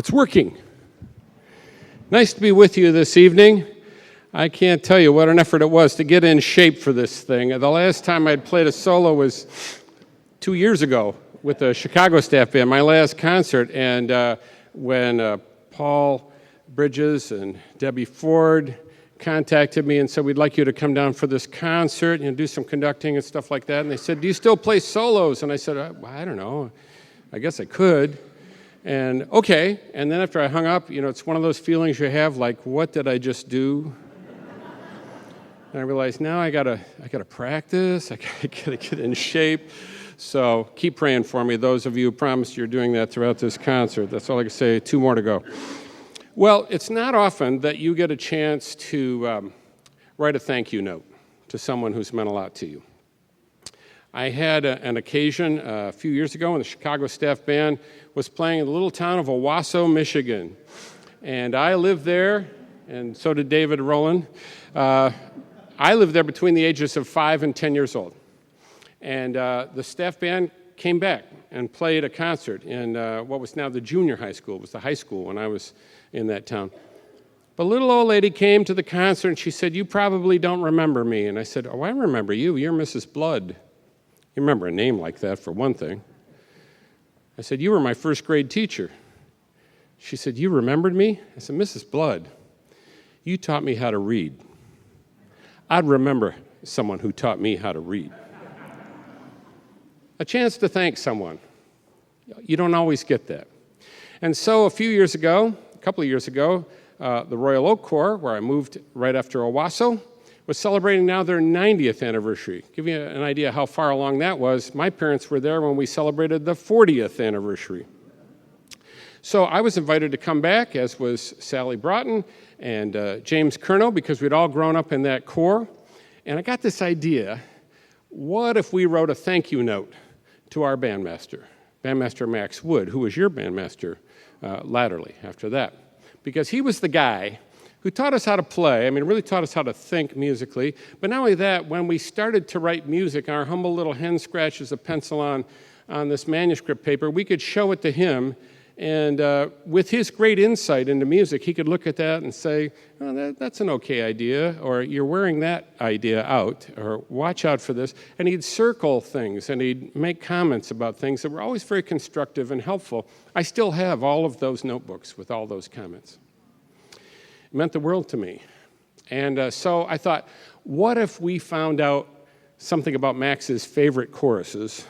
It's working. Nice to be with you this evening. I can't tell you what an effort it was to get in shape for this thing. The last time I'd played a solo was 2 years ago with the Chicago staff band, my last concert. And when Paul Bridges and Debbie Ford contacted me and said, we'd like you to come down for this concert and do some conducting and stuff like that. And they said, do you still play solos? And I said, I don't know. I guess I could. And okay. And then after I hung up, it's one of those feelings you have, like, what did I just do? And I realized now I gotta practice. I gotta get in shape. So keep praying for me. Those of you who promised you're doing that throughout this concert. That's all I can say. 2 more to go. Well, it's not often that you get a chance to write a thank you note to someone who's meant a lot to you. I had an occasion a few years ago when the Chicago staff band was playing in the little town of Owasso, Michigan. And I lived there, and so did David Rowland. I lived there between the ages of 5 and 10 years old. And the staff band came back and played a concert in what was now the junior high school. It was the high school when I was in that town. But a little old lady came to the concert and she said, you probably don't remember me. And I said, oh, I remember you. You're Mrs. Blood. You remember a name like that, for one thing. I said, you were my first grade teacher. She said, you remembered me? I said, Mrs. Blood, you taught me how to read. I'd remember someone who taught me how to read. A chance to thank someone. You don't always get that. And so a couple of years ago, the Royal Oak Corps, where I moved right after Owasso, was celebrating now their 90th anniversary. Give you an idea how far along that was. My parents were there when we celebrated the 40th anniversary. So I was invited to come back, as was Sally Broughton and James Curnow, because we'd all grown up in that corps. And I got this idea, what if we wrote a thank you note to our bandmaster Max Wood, who was your bandmaster latterly after that? Because he was the guy who taught us how to play, really taught us how to think musically. But not only that, when we started to write music, our humble little hand scratches of pencil on this manuscript paper, we could show it to him. And with his great insight into music, he could look at that and say, oh, that's an okay idea, or you're wearing that idea out, or watch out for this. And he'd circle things, and he'd make comments about things that were always very constructive and helpful. I still have all of those notebooks with all those comments. It meant the world to me. And so I thought, what if we found out something about Max's favorite choruses?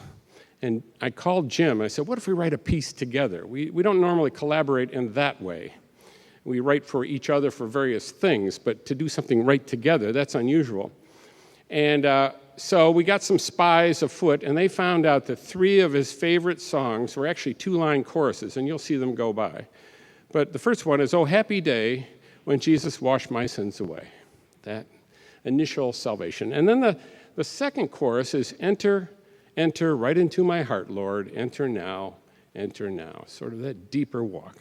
And I called Jim. I said, what if we write a piece together? We don't normally collaborate in that way. We write for each other for various things, but to do something right together, that's unusual. And so we got some spies afoot, and they found out that 3 of his favorite songs were actually 2-line choruses, and you'll see them go by. But the first one is, Oh, Happy Day, When Jesus Washed My Sins Away. That initial salvation. And then the second chorus is, Enter right into my heart, Lord. Enter now. Sort of that deeper walk.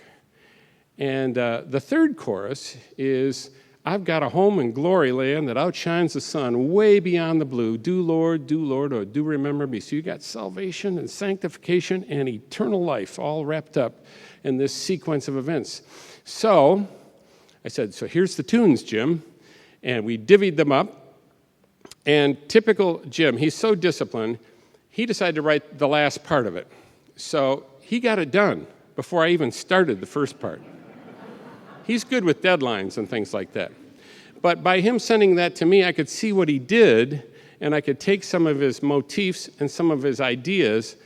And the third chorus is, I've got a home in glory land that outshines the sun way beyond the blue. Do, Lord, or do remember me. So you got salvation and sanctification and eternal life all wrapped up in this sequence of events. So I said, so here's the tunes, Jim. And we divvied them up. And typical Jim, he's so disciplined, he decided to write the last part of it. So he got it done before I even started the first part. He's good with deadlines and things like that. But by him sending that to me, I could see what he did, and I could take some of his motifs and some of his ideas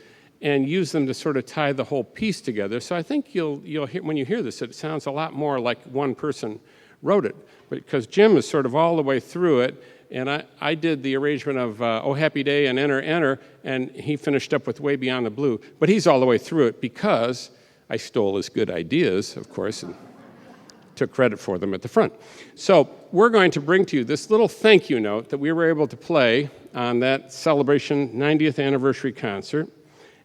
and use them to sort of tie the whole piece together. So I think you'll hear, when you hear this, it sounds a lot more like one person wrote it. Because Jim is sort of all the way through it, and I did the arrangement of Oh Happy Day and Enter, and he finished up with Way Beyond the Blue. But he's all the way through it because I stole his good ideas, of course, and took credit for them at the front. So we're going to bring to you this little thank you note that we were able to play on that Celebration 90th anniversary concert.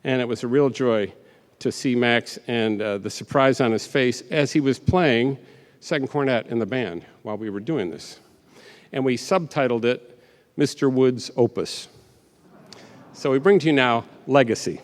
And it was a real joy to see Max and the surprise on his face as he was playing second cornet in the band while we were doing this. And we subtitled it Mr. Wood's Opus. So we bring to you now Legacy.